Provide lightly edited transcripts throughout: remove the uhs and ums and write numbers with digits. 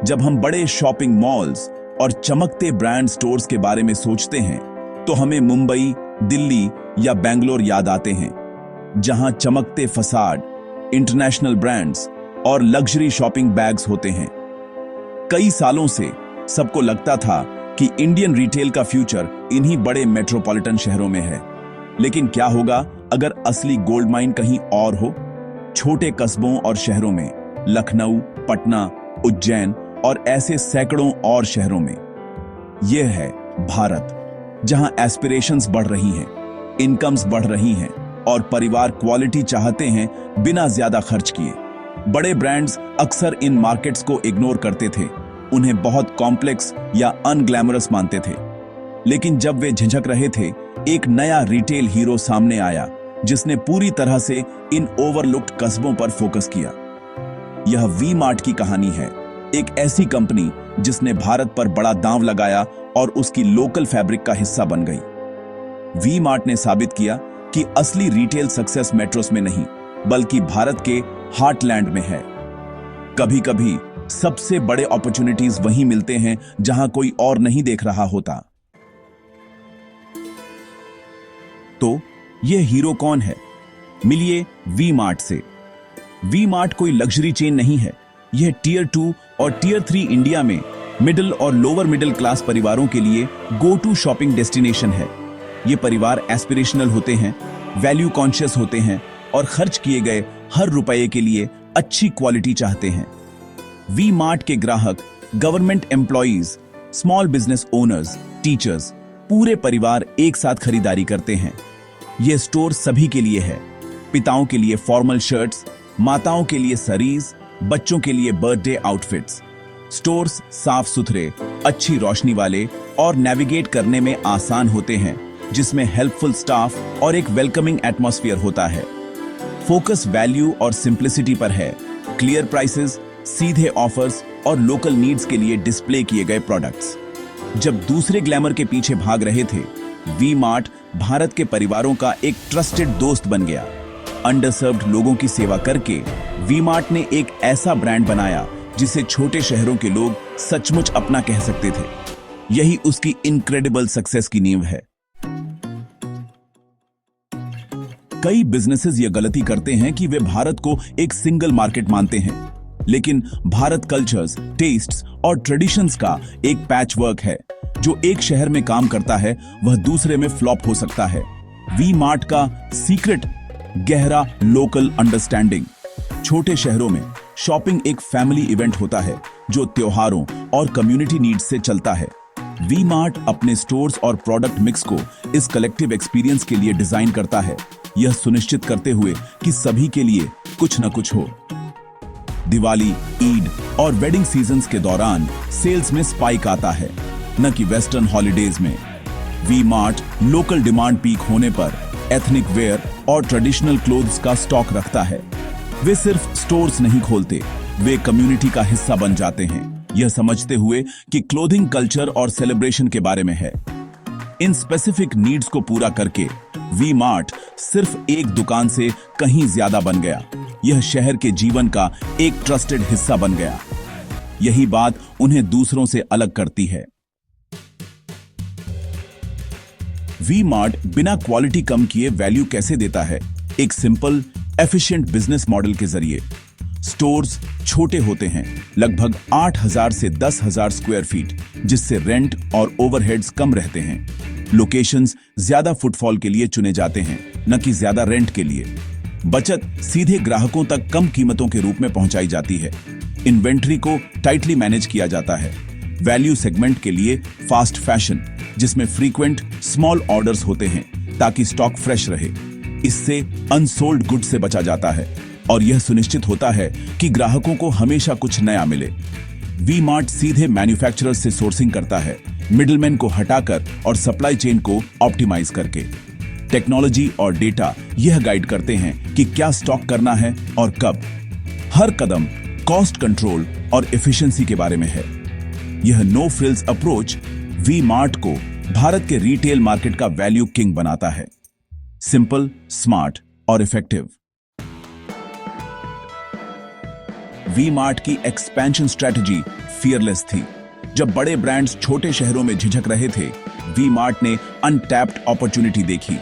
जब हम बड़े शॉपिंग मॉल्स और चमकते ब्रांड स्टोर्स के बारे में सोचते हैं तो हमें मुंबई, दिल्ली या बेंगलोर याद आते हैं, जहां चमकते फसाड, इंटरनेशनल ब्रांड्स और लग्जरी शॉपिंग बैग्स होते हैं। कई सालों से सबको लगता था कि इंडियन रिटेल का फ्यूचर इन्हीं बड़े मेट्रोपॉलिटन शहरों में है। लेकिन क्या होगा अगर असली गोल्ड माइन कहीं और हो? छोटे कस्बों और शहरों में, लखनऊ, पटना, उज्जैन और ऐसे सैकड़ों और शहरों में। यह है भारत, जहां एस्पिरेशंस बढ़ रही हैं, इनकम्स बढ़ रही हैं और परिवार क्वालिटी चाहते हैं बिना ज्यादा खर्च किए। बड़े ब्रांड्स अक्सर इन मार्केट्स को इग्नोर करते थे, उन्हें बहुत कॉम्प्लेक्स या अनग्लैमरस मानते थे। लेकिन जब वे झिझक रहे थे, एक नया रिटेल हीरो सामने आया जिसने पूरी तरह से इन ओवरलुक्ड कस्बों पर फोकस किया। यह वी मार्ट की कहानी है, एक ऐसी कंपनी जिसने भारत पर बड़ा दांव लगाया और उसकी लोकल फैब्रिक का हिस्सा बन गई। वी मार्ट ने साबित किया कि असली रिटेल सक्सेस मेट्रोस में नहीं, बल्कि भारत के हार्टलैंड में है। कभी-कभी सबसे बड़े अपॉर्चुनिटीज वहीं मिलते हैं जहां कोई और नहीं देख रहा होता। तो यह हीरो कौन है? मिलिए वी मार्ट से। वी मार्ट कोई लग्जरी चेन नहीं है, यह टियर 2 और टियर 3 इंडिया में मिडिल और लोअर मिडिल क्लास परिवारों के लिए गो टू शॉपिंग डेस्टिनेशन है। ये परिवार एस्पिरेशनल होते हैं, वैल्यू कॉन्शियस होते हैं और खर्च किए गए हर रुपये के लिए अच्छी क्वालिटी चाहते हैं। वी मार्ट के ग्राहक government employees, small business owners, teachers, पूरे परिवार एक साथ खरीदारी करते हैं। यह स्टोर सभी के लिए है, पिताओं के लिए फॉर्मल शर्ट्स, माताओं के लिए सरीज, बच्चों के लिए बर्थडे आउटफिट्स। स्टोर्स साफ सुथरे, अच्छी रोशनी वाले और नेविगेट करने में आसान होते हैं, जिसमें हेल्पफुल स्टाफ और एक वेलकमिंग एटमॉस्फेयर होता है। फोकस वैल्यू और सिंप्लिसिटी पर है, क्लियर प्राइसेस, सीधे ऑफर्स और लोकल नीड्स के लिए डिस्प्ले किए गए प्रोडक्ट्स। जब दूसरे ग्लैमर के पीछे भाग रहे थे, वी मार्ट भारत के परिवारों का एक ट्रस्टेड दोस्त बन गया। अंडरसर्व्ड लोगों की सेवा करके वी मार्ट ने एक ऐसा ब्रांड बनाया जिसे छोटे शहरों के लोग सचमुच अपना कह सकते थे। यही उसकी इनक्रेडिबल सक्सेस की नींव है। कई बिजनेसेस ये गलती करते हैं कि वे भारत को एक सिंगल मार्केट मानते हैं, लेकिन भारत कल्चर्स, टेस्ट्स और ट्रेडिशंस का एक पैचवर्क है। जो एक शहर में काम करता है वह दूसरे में फ्लॉप हो सकता है। वी मार्ट का सीक्रेट गहरा लोकल अंडरस्टैंडिंग। छोटे शहरों में शॉपिंग एक फैमिली इवेंट होता है जो त्योहारों और कम्युनिटी नीड्स से चलता है। वी मार्ट अपने स्टोर्स और प्रोडक्ट मिक्स को इस कलेक्टिव एक्सपीरियंस के लिए डिजाइन करता है, यह सुनिश्चित करते हुए कि सभी के लिए कुछ न कुछ हो। दिवाली, ईद और वेडिंग सीजन्स के दौरान सेल्स में स्पाइक आता है, न कि वेस्टर्न हॉलिडेज में। V Mart local demand peak होने पर एथनिक वेयर और ट्रेडिशनल क्लोथ्स का स्टॉक रखता है। वे सिर्फ स्टोर्स नहीं खोलते, वे कम्युनिटी का हिस्सा बन जाते हैं, यह समझते हुए कि क्लोथिंग कल्चर और सेलिब्रेशन के बारे में है। इन स्पेसिफिक नीड्स को पूरा करके वी मार्ट सिर्फ एक दुकान से कहीं ज्यादा बन गया। यह शहर के जीवन का एक ट्रस्टेड हिस्सा बन गया। यही बात उन्हें दूसरों से अलग करती है। वी मार्ट बिना क्वालिटी कम किए वैल्यू कैसे देता है? एक सिंपल, एफिशिएंट बिजनेस मॉडल के जरिए। स्टोर्स छोटे होते हैं, लगभग 8,000 से 10,000 स्क्वायर फीट, जिससे रेंट और ओवरहेड्स कम रहते हैं। लोकेशंस ज्यादा फुटफॉल के लिए चुने जाते हैं, न कि ज्यादा रेंट के लिए। बचत सीधे ग्राहकों तक कम कीमतों के रूप में पहुंचाई जाती है। इन्वेंट्री को टाइटली मैनेज किया जाता है। वैल्यू सेगमेंट के लिए फास्ट फैशन, जिसमें फ्रीक्वेंट स्मॉल ऑर्डर्स होते हैं ताकि स्टॉक फ्रेश रहे। इससे अनसोल्ड गुड्स से बचा जाता है और यह सुनिश्चित होता है कि ग्राहकों को हमेशा कुछ नया मिले। वी मार्ट सीधे मैन्युफैक्चरर्स से सोर्सिंग करता है, मिडलमैन को हटाकर और सप्लाई चेन को ऑप्टिमाइज करके। टेक्नोलॉजी और डेटा यह गाइड करते हैं कि क्या स्टॉक करना है और कब। हर कदम कॉस्ट कंट्रोल और एफिशिएंसी के बारे में है। यह no frills approach V Mart को भारत के रिटेल मार्केट का वैल्यू किंग बनाता है। सिंपल, स्मार्ट और इफेक्टिव। वी मार्ट की एक्सपेंशन स्ट्रेटजी फियरलेस थी। जब बड़े ब्रांड्स छोटे शहरों में झिझक रहे थे, वी मार्ट ने अनटैप्ड अपॉर्चुनिटी देखी।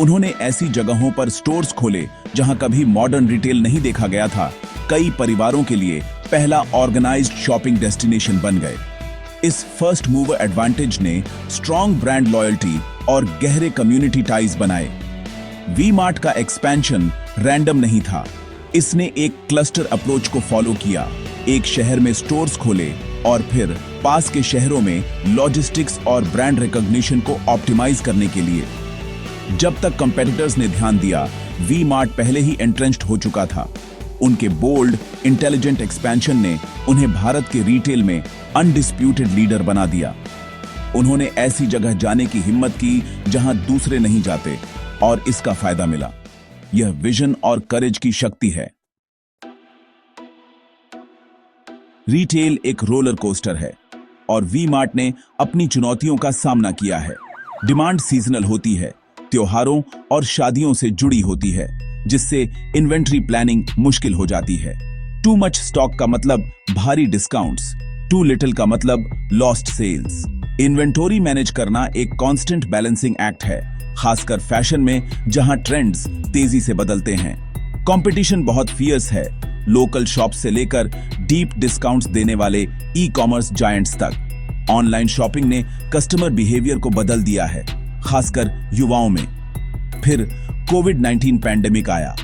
उन्होंने ऐसी जगहों पर स्टोर्स खोले जहां कभी मॉडर्न रिटेल नहीं देखा गया था। कई परिवारों के लिए पहला ऑर्गेनाइज्ड शॉपिंग डेस्टिनेशन बन गए। इस फर्स्ट मूवर एडवांटेज ने स्ट्रॉन्ग ब्रांड लॉयल्टी और गहरे कम्युनिटी टाइज बनाए। वी मार्ट का एक्सपेंशन रैंडम नहीं था। इसने एक क्लस्टर अप्रोच को फॉलो किया। एक शहर में स्टोर्स खोले और फिर पास के शहरों में लॉजिस्टिक्स और ब्रांड रिकॉग्निशन को ऑप्टिमाइज करने के लिए। जब तक कंपेटिटर्स ने ध्यान दिया, वी मार्ट पहले ही एंट्रेंच्ड हो चुका था। उनके बोल्ड, इंटेलिजेंट एक्सपेंशन ने उन्हें भारत के रिटेल में अनडिस्प्यूटेड लीडर बना दिया। उन्होंने ऐसी जगह जाने की हिम्मत की जहां दूसरे नहीं जाते, और इसका फायदा मिला। यह विजन और करेज की शक्ति है। रिटेल एक रोलर कोस्टर है और वी मार्ट ने अपनी चुनौतियों का सामना किया है। डिमांड सीजनल होती है, त्योहारों और शादियों से जुड़ी होती है, जिससे इन्वेंट्री प्लानिंग मुश्किल हो जाती है। टू मच स्टॉक का मतलब भारी डिस्काउंट्स, टू लिटिल का मतलब लॉस्ट सेल्स। इन्वेंटोरी मैनेज करना एक कांस्टेंट बैलेंसिंग एक्ट है, खासकर फैशन में जहां ट्रेंड्स तेजी से बदलते हैं। कंपटीशन बहुत फियर्स है, लोकल शॉप से लेकर डीप डिस्काउंट्स देने वाले ई कॉमर्स जायंट्स तक। ऑनलाइन शॉपिंग ने कस्टमर बिहेवियर को बदल दिया है, खासकर युवाओं में। फिर कोविड-19 पैंडेमिक आया,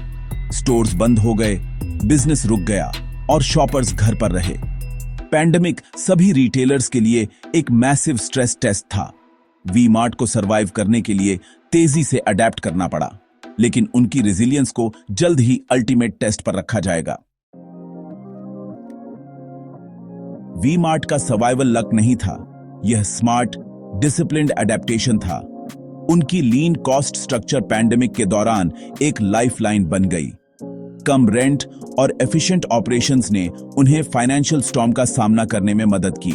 स्टोर्स बंद हो गए, बिजनेस रुक गया और शॉपर्स घर पर रहे। पैंडेमिक सभी रिटेलर्स के लिए एक मैसिव स्ट्रेस टेस्ट था। वी मार्ट को सरवाइव करने के लिए तेजी से अडेप्ट करना पड़ा, लेकिन उनकी रेजिलियंस को जल्द ही अल्टीमेट टेस्ट पर रखा जाएगा। वी मार्ट का सर्वाइवल लक नहीं था, यह स्मार्ट, डिसिप्लिन्ड अडेप्टेशन था। उनकी लीन कॉस्ट स्ट्रक्चर पैंडेमिक के दौरान एक लाइफलाइन बन गई। कम रेंट और एफिशिएंट ऑपरेशंस ने उन्हें फाइनेंशियल स्टॉर्म का सामना करने में मदद की।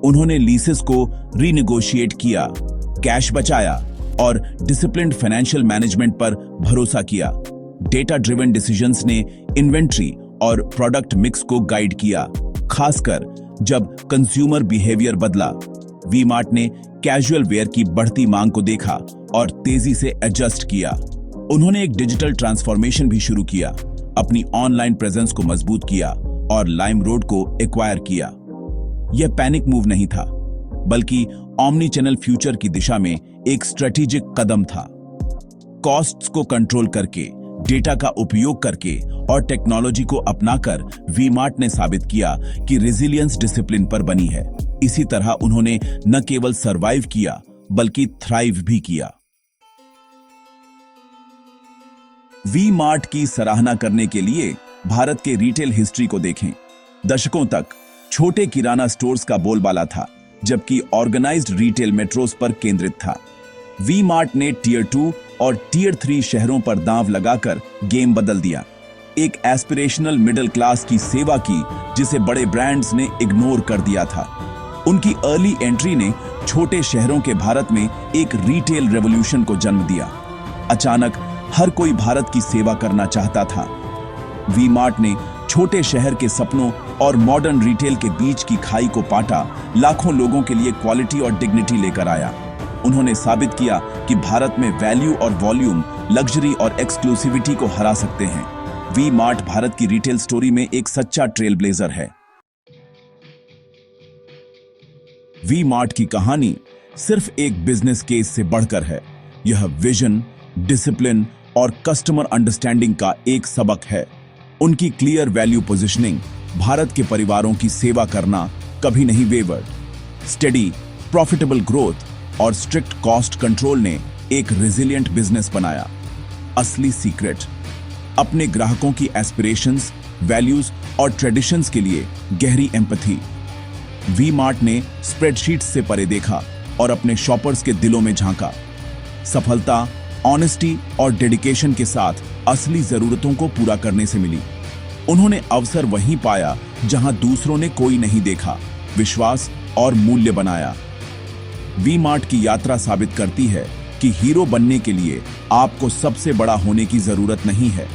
उन्होंने लीसेस को रीनेगोशिएट किया, कैश बचाया और डिसिप्लिन्ड फाइनेंशियल मैनेजमेंट पर भरोसा किया। डेटा ड्रिवन डिसीजंस ने इन्वेंट्री और प्रोडक्ट मिक्स को गाइड किया, खासकर जब कंज्यूमर बिहेवियर बदला। वी मार्ट ने कैजुअल वेयर की बढ़ती मांग को देखा और तेजी से एडजस्ट किया। उन्होंने एक डिजिटल ट्रांसफॉर्मेशन भी शुरू किया, अपनी ऑनलाइन प्रेजेंस को मजबूत किया और लाइमरोड को एक्वायर किया। यह पैनिक मूव नहीं था, बल्कि ऑमनी चैनल फ्यूचर की दिशा में एक स्ट्रेटेजिक कदम था। कॉस्ट्स को कंट्रोल करके, डेटा का उपयोग करके और टेक्नोलॉजी को अपनाकर वी मार्ट ने साबित किया कि रेजिलियंस डिसिप्लिन पर बनी है। इसी तरह उन्होंने न केवल सरवाइव किया, बल्कि थ्राइव भी किया। वी मार्ट की सराहना करने के लिए भारत के रिटेल हिस्ट्री को देखें। दशकों तक छोटे किराना स्टोर्स का बोलबाला था, जबकि ऑर्गेनाइज्ड रिटेल मेट्रोस पर केंद्रित था। वी मार्ट ने टियर 2 और टियर 3 शहरों पर दांव लगाकर गेम बदल दिया। एक एस्पिरेशनल मिडिल क्लास की सेवा की जिसे बड़े ब्रांड्स ने इग्नोर कर दिया था। उनकी अर्ली एंट्री ने छोटे शहरों के भारत में एक रिटेल रेवोल्यूशन को जन्म दिया। अचानक हर कोई भारत की सेवा करना चाहता था। वी मार्ट ने छोटे शहर के सपनों और मॉडर्न रिटेल के बीच की खाई को पाटा, लाखों लोगों के लिए क्वालिटी और डिग्निटी लेकर आया। उन्होंने साबित किया कि भारत में वैल्यू और वॉल्यूम, लग्जरी और एक्सक्लूसिविटी को हरा सकते हैं। वी मार्ट भारत की रिटेल स्टोरी में एक सच्चा ट्रेल ब्लेजर है। वी मार्ट की कहानी सिर्फ एक बिजनेस केस से बढ़कर है। यह विजन, डिसिप्लिन और कस्टमर अंडरस्टैंडिंग का एक सबक है। उनकी क्लियर वैल्यू पोजिशनिंग, भारत के परिवारों की सेवा करना कभी नहीं वेवर्ड। स्टेडी, प्रॉफिटेबल ग्रोथ और स्ट्रिक्ट कॉस्ट कंट्रोल ने एक रेजिलिएंट बिजनेस बनाया। असली सीक्रेट, अपने ग्राहकों की एस्पिरेशंस, वैल्यूज और ट्रेडिशंस के लिए गहरी एम्पैथी। वी मार्ट ने स्प्रेडशीट्स से परे देखा और अपने शॉपर्स के दिलों में झांका। सफलता ऑनेस्टी और डेडिकेशन के साथ असली जरूरतों को पूरा करने से मिली। उन्होंने अवसर वहीं पाया जहां दूसरों ने कोई नहीं देखा, विश्वास और मूल्य बनाया। वी मार्ट की यात्रा साबित करती है कि हीरो बनने के लिए आपको सबसे बड़ा होने की जरूरत नहीं है।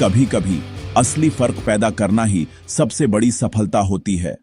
कभी कभी असली फर्क पैदा करना ही सबसे बड़ी सफलता होती है।